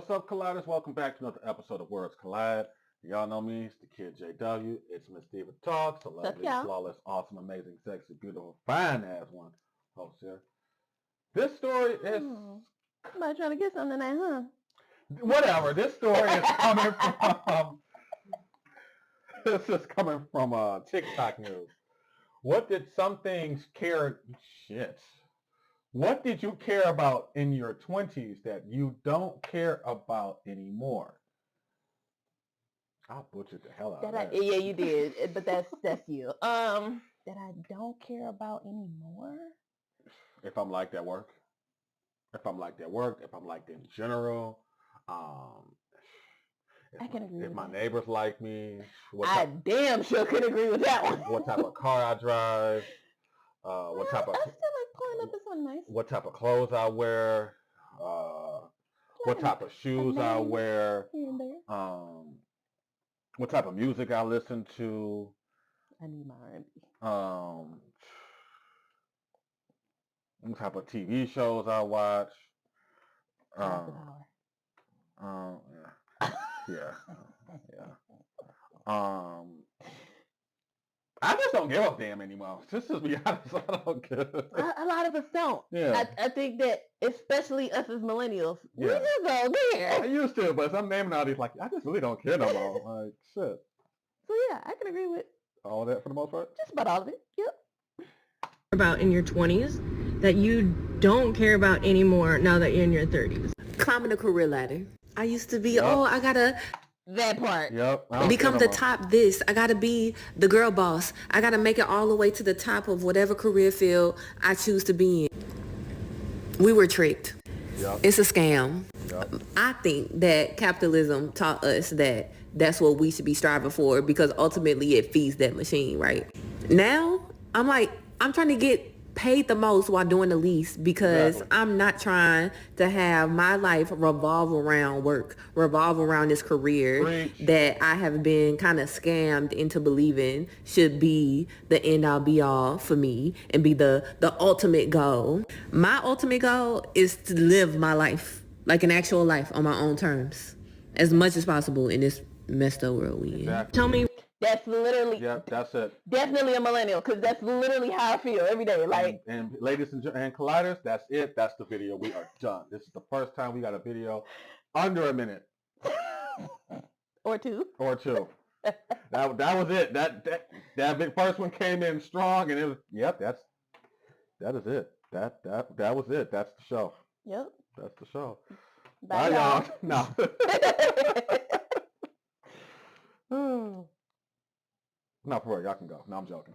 what's up, Colliders? Welcome back to another episode of Words Collide. Y'all know me, it's the kid JW. It's Ms Diva Talks, a lovely, flawless, awesome, amazing, sexy, beautiful, fine-ass one host here. This story is... Somebody trying to get something tonight, huh? Whatever. This story is coming from... This is coming from Tik Tok news. What did some things care... Shit. What did you care about in your 20s that you don't care about anymore? I butchered the hell out of that. Yeah, you did, but that's you. That I don't care about anymore? If I'm liked at work. If I'm liked in general. I can agree with that. If my neighbors like me. I damn sure could agree with that one. What type of car I drive. What type of... I still like pulling up. It's so nice. What type of clothes I wear. What type of shoes I wear. Here and there. What type of music I listen to. I need my R&B. What type of TV shows I watch. Yeah. I just don't give a damn anymore. Just to be honest, I don't care. A lot of us don't. Yeah. I think that, especially us as millennials, we just don't care. I used to, but I'm naming all these like, I just really don't care no more. Like, shit. So yeah, I can agree with all of that for the most part? Just about all of it, yep. About in your 20s that you don't care about anymore now that you're in your 30s? Climbing the career ladder. I used to be, I gotta... That part. Yep. Become the top this. I gotta be the girl boss. I gotta make it all the way to the top of whatever career field I choose to be in. We were tricked. Yep. It's a scam. Yep. I think that capitalism taught us that that's what we should be striving for because ultimately it feeds that machine, right? Now, I'm trying to get paid the most while doing the least because I'm not trying to have my life revolve around work, revolve around this career that I have been kind of scammed into believing should be the end all be all for me and be the ultimate goal. My ultimate goal is to live my life, like an actual life on my own terms, as much as possible in this messed up world we in. Tell me. That's literally... Yep, that's it. Definitely a millennial, because that's literally how I feel every day. Like, and ladies and colliders, that's it. That's the video. We are done. This is the first time we got a video under a minute. Or two. That was it. That big first one came in strong, and it was that is it. That was it. That's the show. Yep. That's the show. Bye y'all. No. Not for real, y'all can go. No, I'm joking.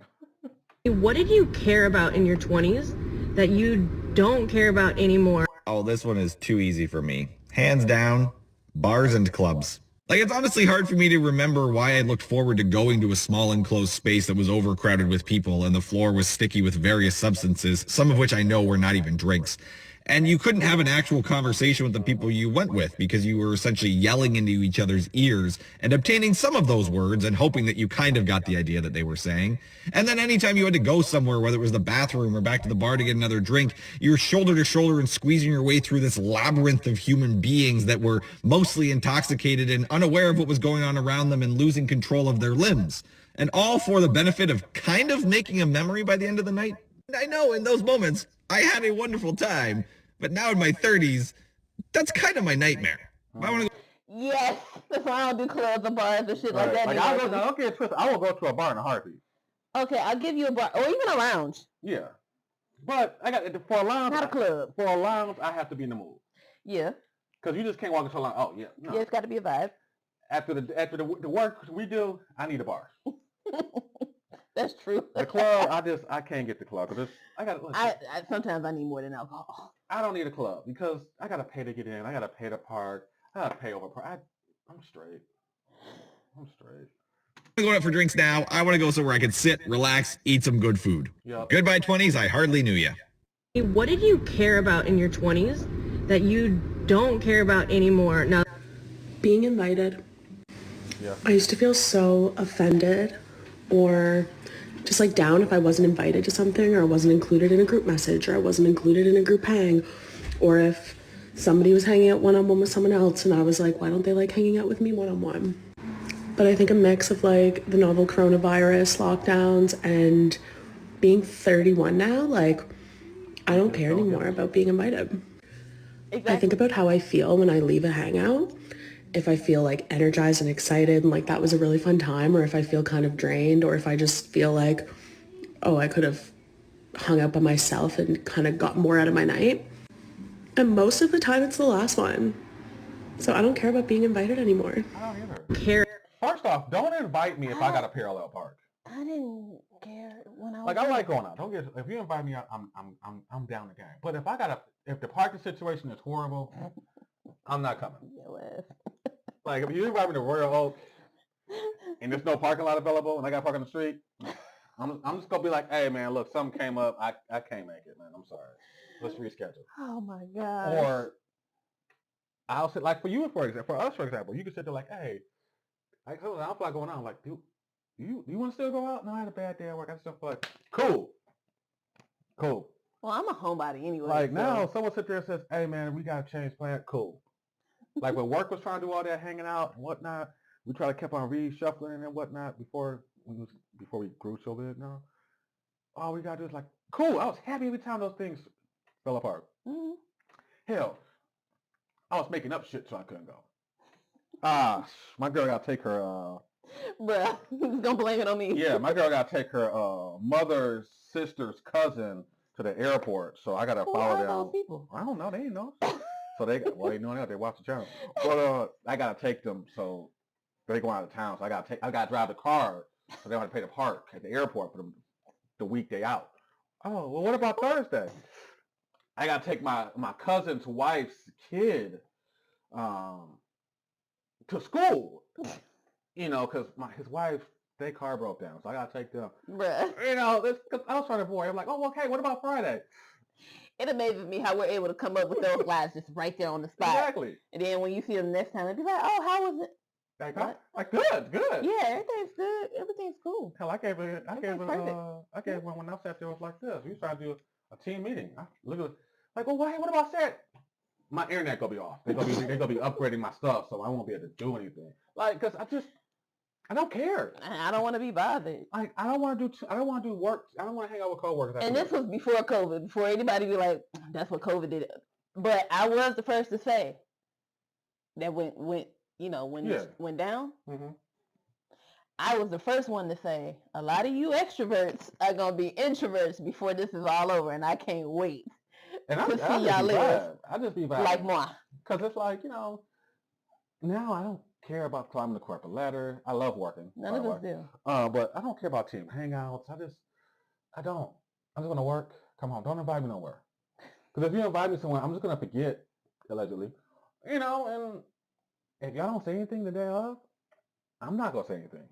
What did you care about in your 20s that you don't care about anymore? Oh, this one is too easy for me. Hands down, bars and clubs. Like, it's honestly hard for me to remember why I looked forward to going to a small enclosed space that was overcrowded with people and the floor was sticky with various substances, some of which I know were not even drinks. And you couldn't have an actual conversation with the people you went with because you were essentially yelling into each other's ears and obtaining some of those words and hoping that you kind of got the idea that they were saying. And then anytime you had to go somewhere, whether it was the bathroom or back to the bar to get another drink, you were shoulder to shoulder and squeezing your way through this labyrinth of human beings that were mostly intoxicated and unaware of what was going on around them and losing control of their limbs. And all for the benefit of kind of making a memory by the end of the night. And I know in those moments, I had a wonderful time. But now in my 30s, that's kind of my nightmare. I want to go. Yes, that's why I don't do clubs or bars and shit like that. Like I will go to a bar in a heartbeat. Okay, I'll give you a bar or even a lounge. Yeah, but for a lounge, not a club. For a lounge, I have to be in the mood. Yeah, because you just can't walk into a lounge. Oh yeah, no. Yeah, it's got to be a vibe. After the work we do, I need a bar. That's true. The club, I can't get the club because I sometimes I need more than alcohol. I don't need a club because I gotta pay to get in. I gotta pay to park. I gotta pay over park. I'm straight. I'm going out for drinks now. I want to go somewhere I can sit, relax, eat some good food. Yep. Goodbye 20s. I hardly knew you. What did you care about in your 20s that you don't care about anymore now? Being invited. Yeah. I used to feel so offended or just like down if I wasn't invited to something or I wasn't included in a group message or I wasn't included in a group hang or if somebody was hanging out one-on-one with someone else, and I was like, why don't they like hanging out with me one-on-one? But I think a mix of like the novel coronavirus lockdowns and being 31 now, like I don't care anymore about being invited. Exactly. I think about how I feel when I leave a hangout. If I feel like energized and excited and like that was a really fun time, or if I feel kind of drained, or if I just feel like, oh, I could have hung out by myself and kind of got more out of my night. And most of the time it's the last one. So I don't care about being invited anymore. I don't either. Care. First off, don't invite me if I got a parallel park. I didn't care when I was Like I like going out. Don't get if you invite me out, I'm down the game. But if the parking situation is horrible, I'm not coming. Like if you invite me to Royal Oak and there's no parking lot available and I got to park on the street, I'm just gonna be like, hey man, look, something came up. I can't make it, man. I'm sorry. Let's reschedule. Oh my god. Or I'll sit like for us for example, you can sit there like, hey, I feel like going out. I'm like, you want to still go out? No, I had a bad day at work. I just feel like, cool. Well, I'm a homebody anyway. Like so. now, someone sit there and says, hey man, we got to change plan. Cool. Like when work was trying to do all that hanging out and whatnot, we tried to keep on reshuffling and whatnot before we grew so big now. All we got to do is like, cool. I was happy every time those things fell apart. Mm-hmm. Hell, I was making up shit so I couldn't go. My girl got to take her... Bruh, he's gonna blame it on me. Yeah, my girl got to take her mother's sister's cousin to the airport, so I got to follow them. Those people? I don't know. They didn't know. So they know now. They watch the channel. But I got to take them, so they going out of town. So I got to drive the car, so they don't have to pay to park at the airport for them the week they out. Oh, well, what about Thursday? I got to take my cousin's wife's kid to school. You know, because his wife, their car broke down, so I gotta take them. Bruh. You know, cause I was trying to avoid. I'm like, oh, okay. What about Friday? It amazes me how we're able to come up with those lines just right there on the spot. Exactly. And then when you see them next time, they'll be like, oh, how was it? Like good. Yeah, everything's good. Everything's cool. Hell, I gave one when I sat there was like this. We was trying to do a team meeting. I look at like, well, what about that? My internet gonna be off. They're gonna be upgrading my stuff, so I won't be able to do anything. Like, cause I don't care. I don't want to be bothered. Like, I don't want to do work. I don't want to hang out with coworkers. And this was before COVID, before anybody be like, that's what COVID did. But I was the first to say that when this went down, mm-hmm. I was the first one to say, a lot of you extroverts are going to be introverts before this is all over, and I can't wait to see y'all live. I just be bad. Like moi. Because it's like, now I don't care about climbing the corporate ladder. I love working. None of us do. But I don't care about team hangouts. I don't. I'm just going to work, come home. Don't invite me nowhere. Because if you invite me somewhere, I'm just going to forget, allegedly. And if y'all don't say anything the day of, I'm not going to say anything.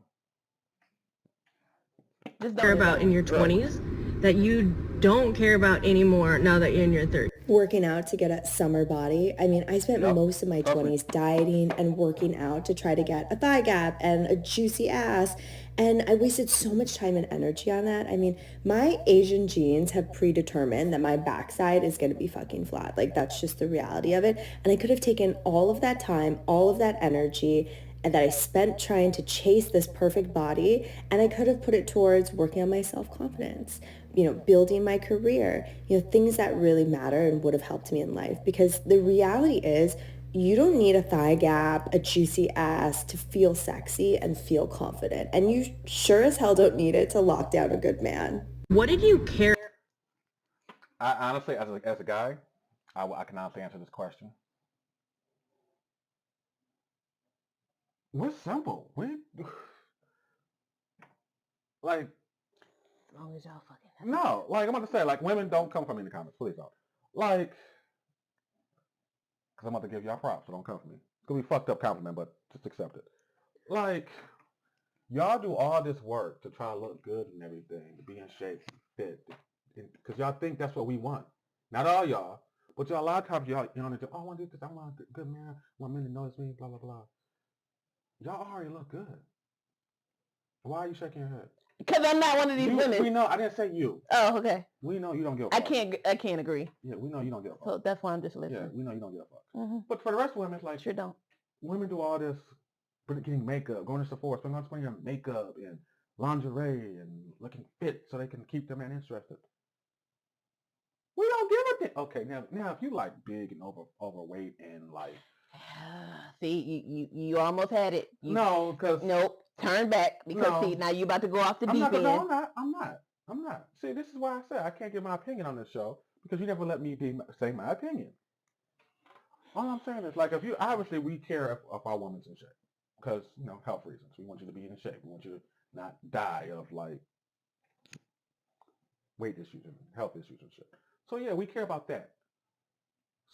Just care about in your 20s that you don't care about anymore now that you're in your 30s. Working out to get a summer body. I mean, I spent most of my 20s dieting and working out to try to get a thigh gap and a juicy ass. And I wasted so much time and energy on that. I mean, my Asian genes have predetermined that my backside is going to be fucking flat. Like, that's just the reality of it. And I could have taken all of that time, all of that energy, and that I spent trying to chase this perfect body, and I could have put it towards working on my self-confidence, building my career, things that really matter and would have helped me in life. Because the reality is, you don't need a thigh gap, a juicy ass to feel sexy and feel confident. And you sure as hell don't need it to lock down a good man. What did you care? I honestly, as a guy, I can honestly answer this question. We're simple. Like, as long as y'all fucking no, like I'm about to say, like, women don't come for me in the comments, please don't. Like, because I'm about to give y'all props, so don't come for me. It's gonna be a fucked up compliment, but just accept it. Like, y'all do all this work to try to look good and everything, to be in shape, fit, because y'all think that's what we want. Not all y'all, but y'all a lot of times y'all, I want to do this, I want a good man, I want men to notice me, blah blah blah. Y'all already look good. Why are you shaking your head? Because I'm not one of these women. We know. I didn't say you. Oh, okay. We know you don't give a I fuck. can't agree. Yeah, we know you don't give a fuck. So that's why I'm just listening. Yeah, we know you don't give a fuck. Mm-hmm. But for the rest of women, it's like sure don't. Women do all this, getting makeup, going to Sephora, spending money on makeup and lingerie and looking fit so they can keep their man interested. We don't give a thing. Okay, now if you like big and overweight and like, see, you almost had it. No, because nope. Turn back because see now you about to go off the deep end. No, I'm not. See, this is why I said I can't give my opinion on this show because you never let me say my opinion. All I'm saying is like if you obviously we care if our woman's in shape because health reasons. We want you to be in shape. We want you to not die of like weight issues and health issues and shit. So yeah, we care about that.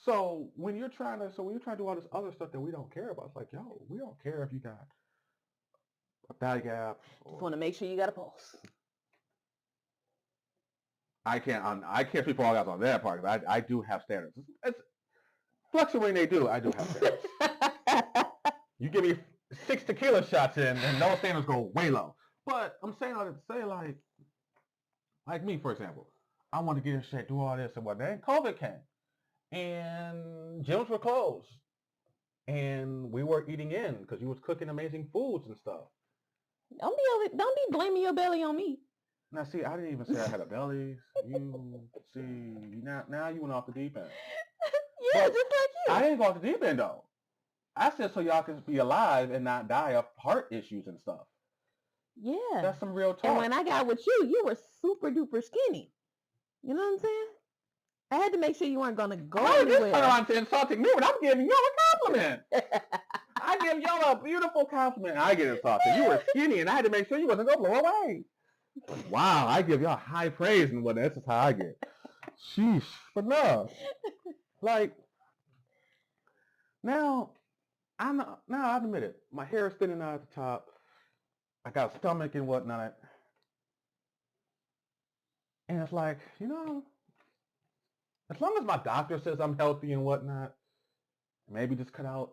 So when you're trying to do all this other stuff that we don't care about, it's like, yo, we don't care if you got a thigh gap. Just want to make sure you got a pulse. I can't speak for all guys on that part. I do have standards. It's fluctuating. I do have standards. You give me 6 tequila shots in, and those standards go way low. But I'm saying all that to say like me, for example, I want to get in shape, do all this and whatnot. And COVID came, and gyms were closed, and we were eating in because you was cooking amazing foods and stuff. Don't be blaming your belly on me. Now, see, I didn't even say I had a belly. Now you went off the deep end. Yeah, just like you. I didn't go off the deep end though. I said so y'all can be alive and not die of heart issues and stuff. Yeah. That's some real talk. And when I got with you, you were super duper skinny. You know what I'm saying? I had to make sure you weren't going to go anywhere. Just turn around to insulting me when I'm giving y'all a compliment. I give y'all a beautiful compliment. I get insulted. You were skinny and I had to make sure you wasn't going to blow away. Wow, I give y'all high praise and whatnot. That's just how I get. Sheesh. But no. Like, now I admit it. My hair is thinning out at the top. I got a stomach and whatnot. And it's like, as long as my doctor says I'm healthy and whatnot, maybe just cut out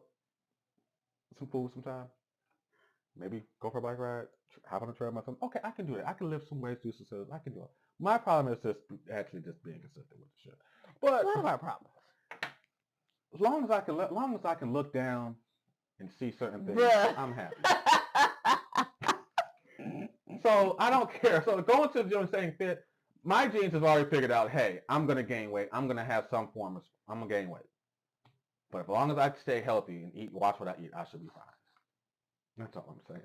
some food sometime. Maybe go for a bike ride, hop on a treadmill. Okay, I can do it. I can lift some weights, do some stuff. I can do it. My problem is just being consistent with the shit. But what are our problems? As long as I can look down and see certain things, I'm happy. So I don't care. So going to the gym and staying fit, my genes have already figured out, hey, I'm going to gain weight. I'm going to have some form of, I'm going to gain weight. But as long as I stay healthy and watch what I eat, I should be fine. That's all I'm saying.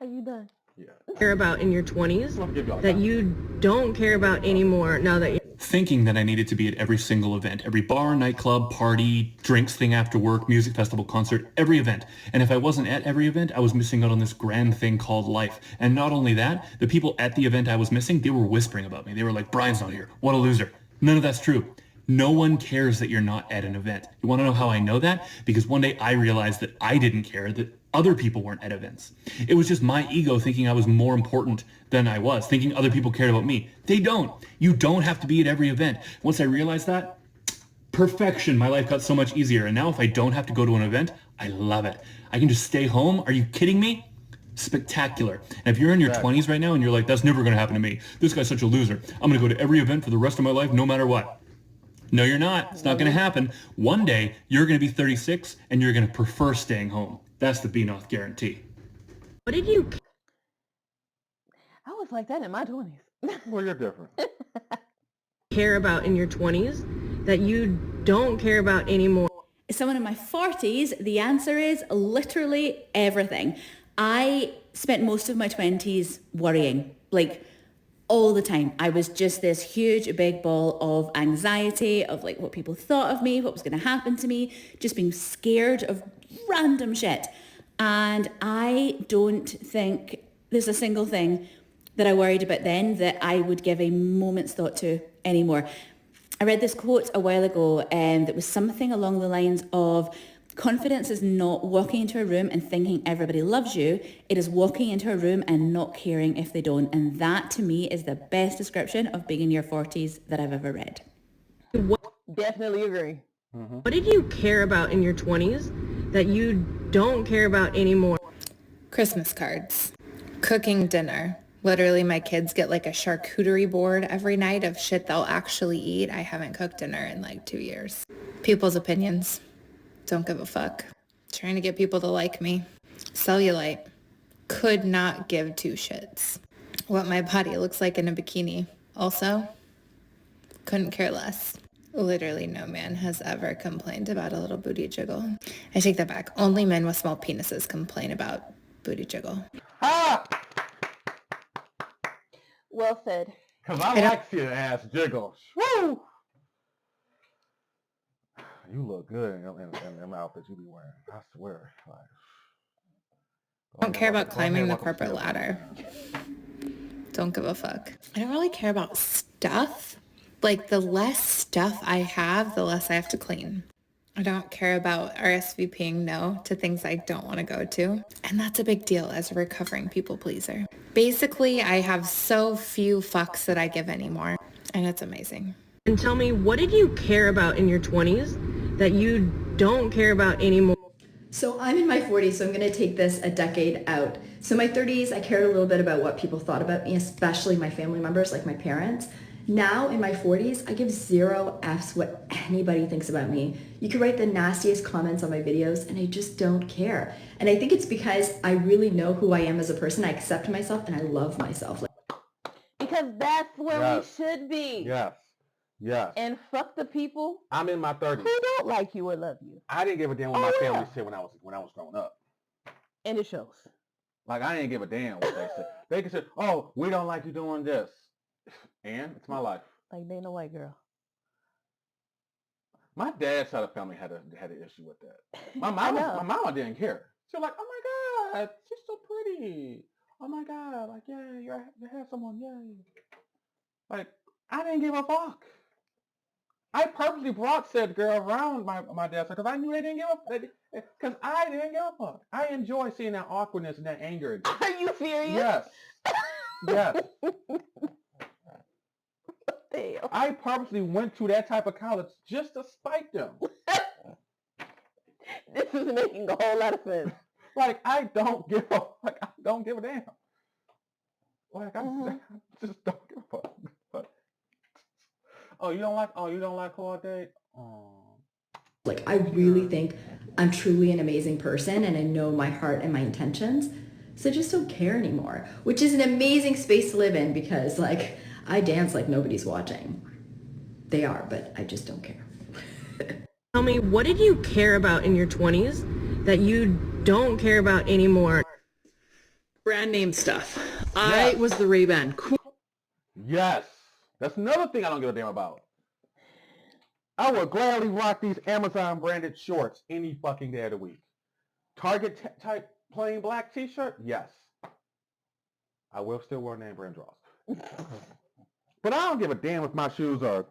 Are you done? Yeah. Care about in your 20s that you don't care about anymore now that you're thinking that I needed to be at every single event, every bar, nightclub, party, drinks thing after work, music festival, concert, every event. And if I wasn't at every event, I was missing out on this grand thing called life. And not only that, the people at the event I was missing, they were whispering about me. They were like, Brian's not here. What a loser. None of that's true. No one cares that you're not at an event. You want to know how I know that? Because one day I realized that I didn't care, that other people weren't at events. It was just my ego thinking I was more important than I was, thinking other people cared about me. They don't. You don't have to be at every event. Once I realized that, perfection, my life got so much easier. And now if I don't have to go to an event, I love it. I can just stay home. Are you kidding me? Spectacular. And if you're in your 20s right now and you're like, that's never going to happen to me. This guy's such a loser. I'm going to go to every event for the rest of my life, no matter what. No, you're not. It's not going to happen. One day, you're going to be 36 and you're going to prefer staying home. That's the B-North guarantee. What did you I was like that in my 20s. Well, you're different. care about in your 20s that you don't care about anymore? As someone in my 40s, the answer is literally everything. I spent most of my 20s worrying, like all the time. I was just this huge big ball of anxiety, of like what people thought of me, what was going to happen to me, just being scared of random shit. And I don't think there's a single thing that I worried about then that I would give a moment's thought to anymore. I read this quote a while ago that was something along the lines of, confidence is not walking into a room and thinking everybody loves you. It is walking into a room and not caring if they don't. And that to me is the best description of being in your 40s that I've ever read. Definitely agree. Mm-hmm. What did you care about in your 20s that you don't care about anymore? Christmas cards, cooking dinner, Literally, my kids get like a charcuterie board every night of shit they'll actually eat. I haven't cooked dinner in like 2 years. People's opinions. Don't give a fuck. Trying to get people to like me. Cellulite. Could not give two shits. What my body looks like in a bikini. Also, couldn't care less. Literally no man has ever complained about a little booty jiggle. I take that back. Only men with small penises complain about booty jiggle. Ha! Well said. Because I like seeing ass jiggles. Woo! You look good in them outfits you be wearing. I swear. Like, I don't care about climbing the corporate ladder. Don't give a fuck. I don't really care about stuff. Like, the less stuff I have, the less I have to clean. I don't care about RSVPing no to things I don't want to go to. And that's a big deal as a recovering people pleaser. Basically, I have so few fucks that I give anymore. And it's amazing. And tell me, what did you care about in your 20s that you don't care about anymore? So I'm in my 40s, so I'm going to take this a decade out. So my 30s, I cared a little bit about what people thought about me, especially my family members, like my parents. Now in my 40s, I give zero Fs what anybody thinks about me. You can write the nastiest comments on my videos and I just don't care. And I think it's because I really know who I am as a person. I accept myself and I love myself. Because that's where we should be. Yes. Yes. And fuck the people. I'm in my 30s. Who don't like you or love you. I didn't give a damn what my family said when I was growing up. And it shows. Like, I didn't give a damn what they said. They could say, oh, we don't like you doing this. And it's my life. Like, they ain't no white girl. My dad's side of the family had an issue with that. My mama didn't care. She was like, oh my God, she's so pretty. Oh my God, like, yeah, you have someone, yay. Like, I didn't give a fuck. I purposely brought said girl around my dad's side because I knew they didn't give a fuck. Because I didn't give a fuck. I enjoy seeing that awkwardness and that anger. Are you serious? Yes. Yes. Damn. I purposely went to that type of college just to spite them. This is making a whole lot of sense. Like, I don't give a damn. Like, I just don't give a fuck. But, you don't like Claude Date? Oh. Like, I really think I'm truly an amazing person and I know my heart and my intentions. So I just don't care anymore, which is an amazing space to live in because, like, I dance like nobody's watching. They are, but I just don't care. Tell me, what did you care about in your 20s that you don't care about anymore? Brand name stuff. I was the Ray-Ban. Yes. That's another thing I don't give a damn about. I would gladly rock these Amazon branded shorts any fucking day of the week. Target type plain black t-shirt? Yes. I will still wear name brand drawers. But I don't give a damn if my shoes are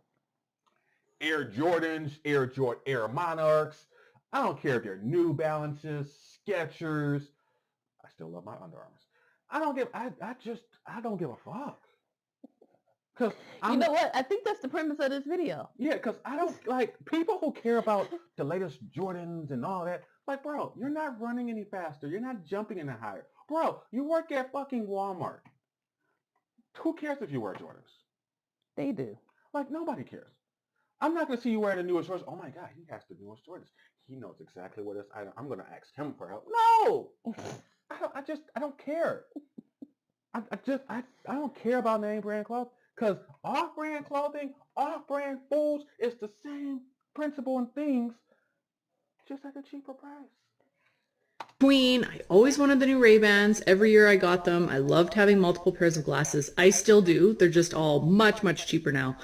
Air Jordans, Air Monarchs. I don't care if they're New Balances, Skechers. I still love my Under Armours. I don't give a fuck. Cause you know what? I think that's the premise of this video. Yeah, because I don't like people who care about the latest Jordans and all that. Like, bro, you're not running any faster. You're not jumping any higher. Bro, you work at fucking Walmart. Who cares if you wear Jordans? They do. Like, nobody cares. I'm not going to see you wearing the newest Jordans. Oh my God, he has the newest Jordans. He knows exactly what it is. I'm going to ask him for help. No! I don't care. I don't care about name brand clothes because off-brand clothing, off-brand foods, it's the same principle and things, just at a cheaper price. Queen. I always wanted the new Ray-Bans. Every year I got them. I loved having multiple pairs of glasses. I still do. They're just all much, much cheaper now.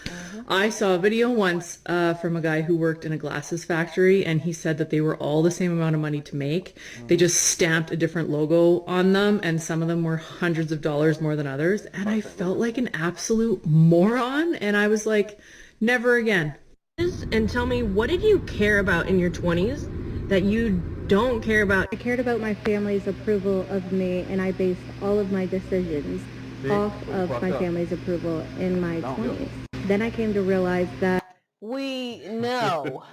I saw a video once from a guy who worked in a glasses factory, and he said that they were all the same amount of money to make. They just stamped a different logo on them, and some of them were hundreds of dollars more than others. And I felt like an absolute moron, and I was like, never again. And tell me, what did you care about in your 20s that you don't care about? I cared about my family's approval of me, and I based all of my decisions off of my family's approval in my 20s. Then I came to realize that we know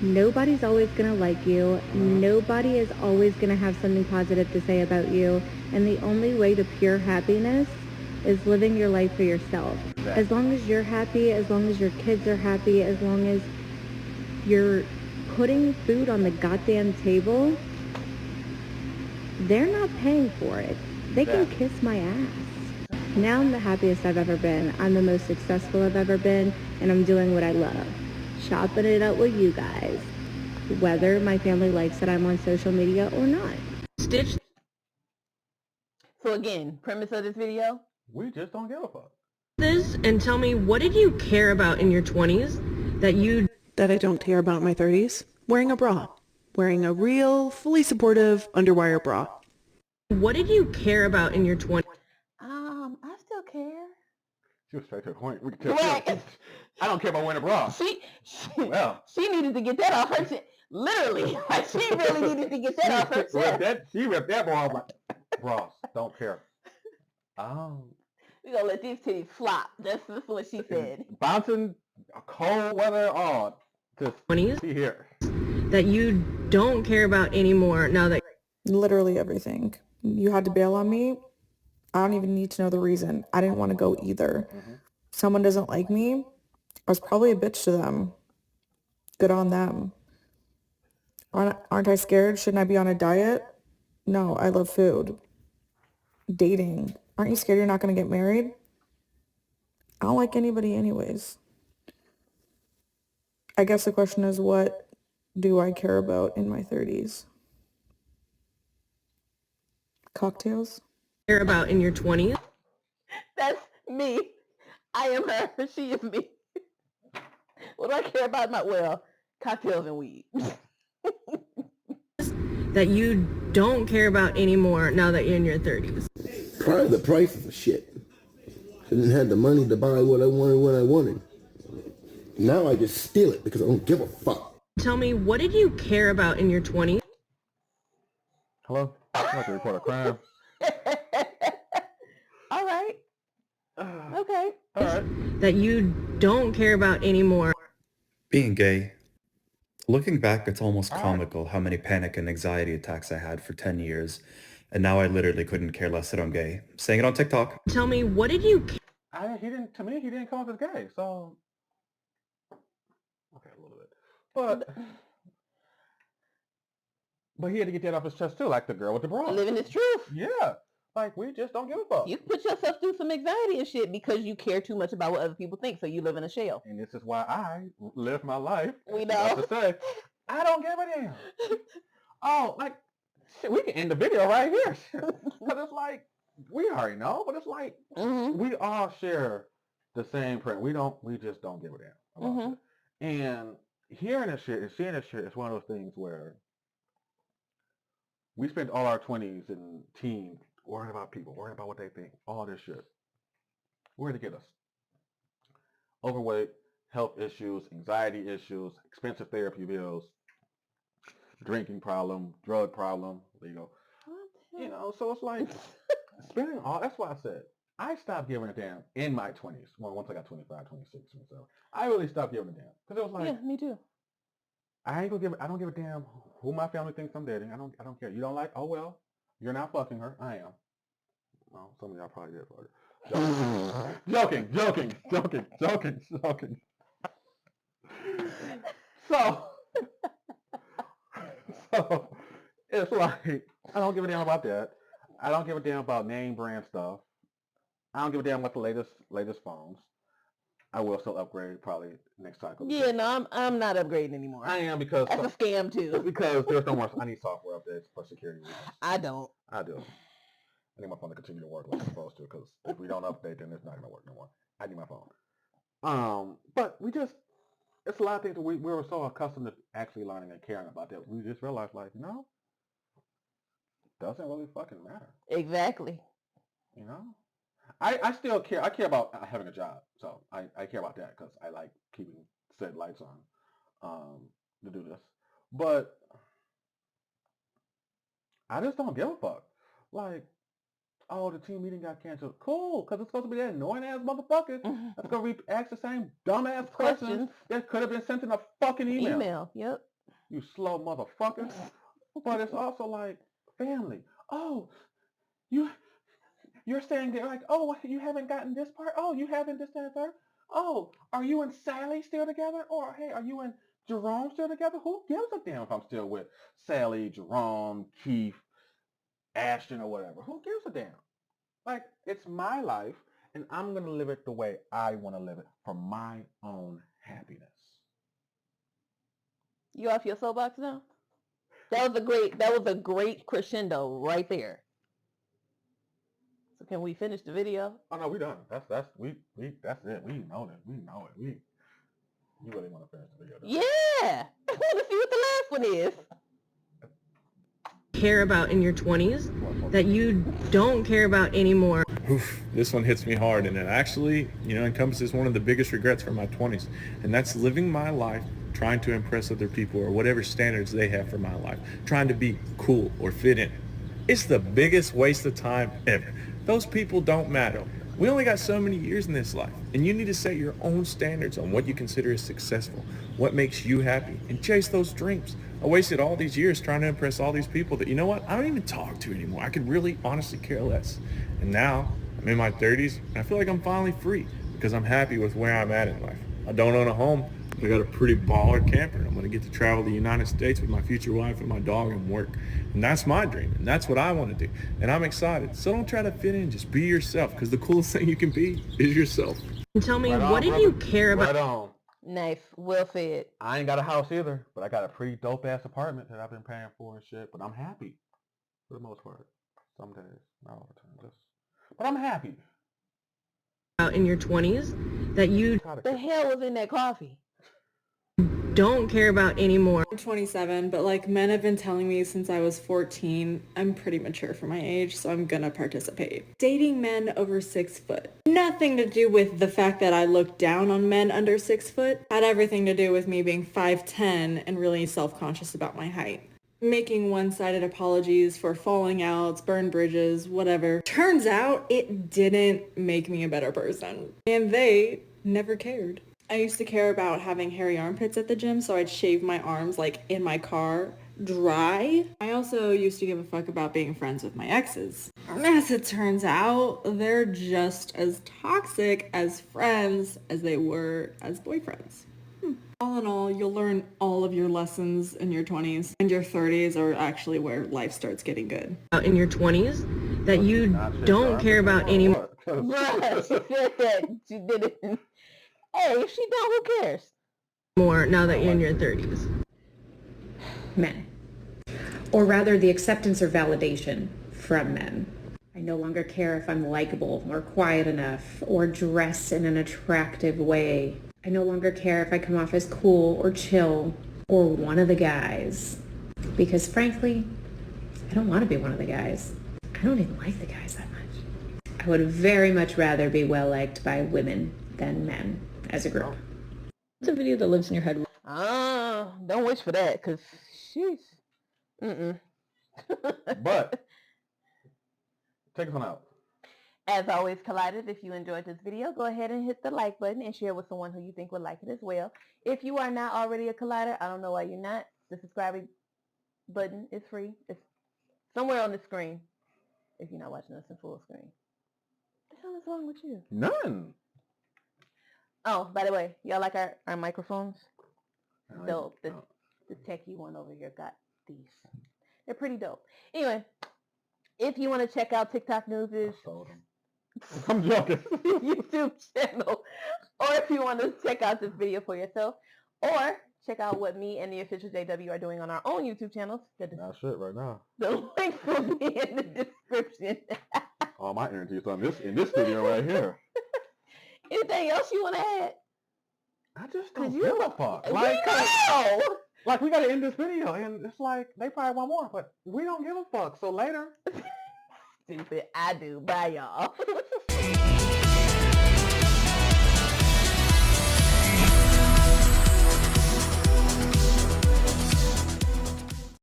Nobody's always going to like you. Nobody is always going to have something positive to say about you. And the only way to pure happiness is living your life for yourself. As long as you're happy, as long as your kids are happy, as long as you're putting food on the goddamn table, they're not paying for it. They can kiss my ass. Now I'm the happiest I've ever been. I'm the most successful I've ever been, and I'm doing what I love. Chopping it up with you guys, whether my family likes that I'm on social media or not. Stitch. So again, premise of this video, we just don't give a fuck. This and tell me, what did you care about in your 20s that I don't care about in my 30s? Wearing a bra. Wearing a real, fully supportive underwire bra. What did you care about in your 20s? I still care. She was straight to the point. We can tell. I don't care about wearing a bra. She needed to get that off her chest. Literally, she really needed to get that off her chest. She ripped that bra off. Like, bras, don't care. We're gonna let these titties flop. That's what she said. Bouncing, cold weather on. Just 20s see here. That you don't care about anymore now that... Literally everything. You had to bail on me. I don't even need to know the reason. I didn't want to go either. Someone doesn't like me. I was probably a bitch to them. Good on them. Aren't I scared? Shouldn't I be on a diet? No, I love food. Dating. Aren't you scared you're not going to get married? I don't like anybody anyways. I guess the question is, what do I care about in my 30s? Cocktails? Care about in your 20s? That's me. I am her. She is me. What do I care about? Cocktails and weed. That you don't care about anymore now that you're in your 30s? Probably the prices of shit. Didn't have the money to buy what I wanted when I wanted. Now I just steal it because I don't give a fuck. Tell me, what did you care about in your 20s? Hello? I'd like to report a crime. All right. Okay. All right. That you don't care about anymore. Being gay. Looking back, it's almost comical how many panic and anxiety attacks I had for 10 years. And now I literally couldn't care less that I'm gay. Saying it on TikTok. Tell me, what did you... To me, he didn't come off as gay, so... Okay, a little bit. But he had to get that off his chest too, like the girl with the bra. Living his truth. Yeah. Like, we just don't give a fuck. You put yourself through some anxiety and shit because you care too much about what other people think, so you live in a shell. And this is why I live my life. We know. To say, I don't give a damn. Oh, like, shit, we can end the video right here. Because it's like, we already know, but it's like, we all share the same print. We just don't give a damn about it. And hearing this shit and seeing this shit is one of those things where we spend all our 20s and teens worrying about people, worrying about what they think, all this shit. Where to get us? Overweight, health issues, anxiety issues, expensive therapy bills, drinking problem, drug problem, legal. You know, so it's like spending all, that's why I said, I stopped giving a damn in my 20s. Well, once I got 25, 26, 27, I really stopped giving a damn. Because it was like, yeah, me too. I don't give a damn who my family thinks I'm dating. I don't care. You don't like, oh well, you're not fucking her. I am. Well, some of y'all probably did for her. Joking. So it's like, I don't give a damn about that. I don't give a damn about name brand stuff. I don't give a damn about the latest phones. I will still upgrade probably next cycle. Yeah, no, I'm not upgrading anymore. I am because that's a scam too. Because there's no more. I need software updates for security reasons. I don't. I do. I need my phone to continue to work like it's supposed to, because if we don't update, then it's not gonna work no more. I need my phone. But it's a lot of things that we were so accustomed to actually learning and caring about that we just realized, like, no, doesn't really fucking matter. Exactly. You know. I still care. I care about having a job, so I care about that because I like keeping said lights on to do this. But I just don't give a fuck. Like, oh, the team meeting got canceled. Cool, because it's supposed to be that annoying ass motherfucker that's gonna ask the same dumbass questions that could have been sent in a fucking email. Yep. You slow motherfucker. But it's also like family. Oh, you're saying that like, oh, you haven't gotten this part. Oh, you haven't this, that, and third. Oh, are you and Sally still together? Or hey, are you and Jerome still together? Who gives a damn if I'm still with Sally, Jerome, Keith, Ashton, or whatever? Who gives a damn? Like, it's my life, and I'm gonna live it the way I want to live it for my own happiness. You off your soapbox now? That was a great crescendo right there. So can we finish the video? Oh no, we done. That's it. We know that. We know it. You really want to finish the video? Yeah. I want to see what the last one is. Care about in your 20s that you don't care about anymore. Oof, this one hits me hard, and it actually, encompasses one of the biggest regrets from my 20s, and that's living my life trying to impress other people or whatever standards they have for my life, trying to be cool or fit in. It's the biggest waste of time ever. Those people don't matter. We only got so many years in this life, and you need to set your own standards on what you consider as successful, what makes you happy, and chase those dreams. I wasted all these years trying to impress all these people that, I don't even talk to anymore. I could really honestly care less. And now I'm in my 30s, and I feel like I'm finally free because I'm happy with where I'm at in life. I don't own a home. I got a pretty baller camper, and I'm going to get to travel the United States with my future wife and my dog and work. And that's my dream, and that's what I want to do. And I'm excited. So don't try to fit in. Just be yourself, because the coolest thing you can be is yourself. Tell me, what did you care about? Right on. Nice. Well said. I ain't got a house either, but I got a pretty dope-ass apartment that I've been paying for and shit. But I'm happy, for the most part. Some days, not all the time. But I'm happy. Out in your 20s that you the hell was in that coffee? Don't care about anymore. I'm 27, but men have been telling me since I was 14, I'm pretty mature for my age, so I'm gonna participate. Dating men over 6 foot. Nothing to do with the fact that I look down on men under 6 foot. Had everything to do with me being 5'10" and really self-conscious about my height. Making one-sided apologies for falling outs, burned bridges, whatever. Turns out it didn't make me a better person. And they never cared. I used to care about having hairy armpits at the gym, so I'd shave my arms in my car dry. I also used to give a fuck about being friends with my exes. As it turns out, they're just as toxic as friends as they were as boyfriends. All in all, you'll learn all of your lessons in your 20s, and your 30s are actually where life starts getting good. Out in your 20s that you don't care about anymore. Bruh, she said that. She didn't. Hey, if she don't, who cares? More now that you're in your 30s. Men. Or rather, the acceptance or validation from men. I no longer care if I'm likable or quiet enough or dress in an attractive way. I no longer care if I come off as cool or chill or one of the guys. Because frankly, I don't want to be one of the guys. I don't even like the guys that much. I would very much rather be well liked by women than men as a group. It's a video that lives in your head. Don't wish for that, because sheesh. But take us on out. As always, Colliders, if you enjoyed this video, go ahead and hit the like button and share with someone who you think would like it as well. If you are not already a Collider, I don't know why you're not. The subscribe button is free. It's somewhere on the screen if you're not watching us in full screen. What the hell is wrong with you? None. Oh, by the way, y'all like our microphones? The techie one over here got these. They're pretty dope. Anyway, if you want to check out TikTok News' I'm joking. YouTube channel, or if you want to check out this video for yourself, or check out what me and the official JW are doing on our own YouTube channels. Nah, shit right now. The link will be in the description. All my energy is on in this video right here. Anything else you want to add? I just don't give a fuck. Like, we gotta end this video, and it's like they probably want more, but we don't give a fuck. So later. Stupid. I do. Bye, y'all.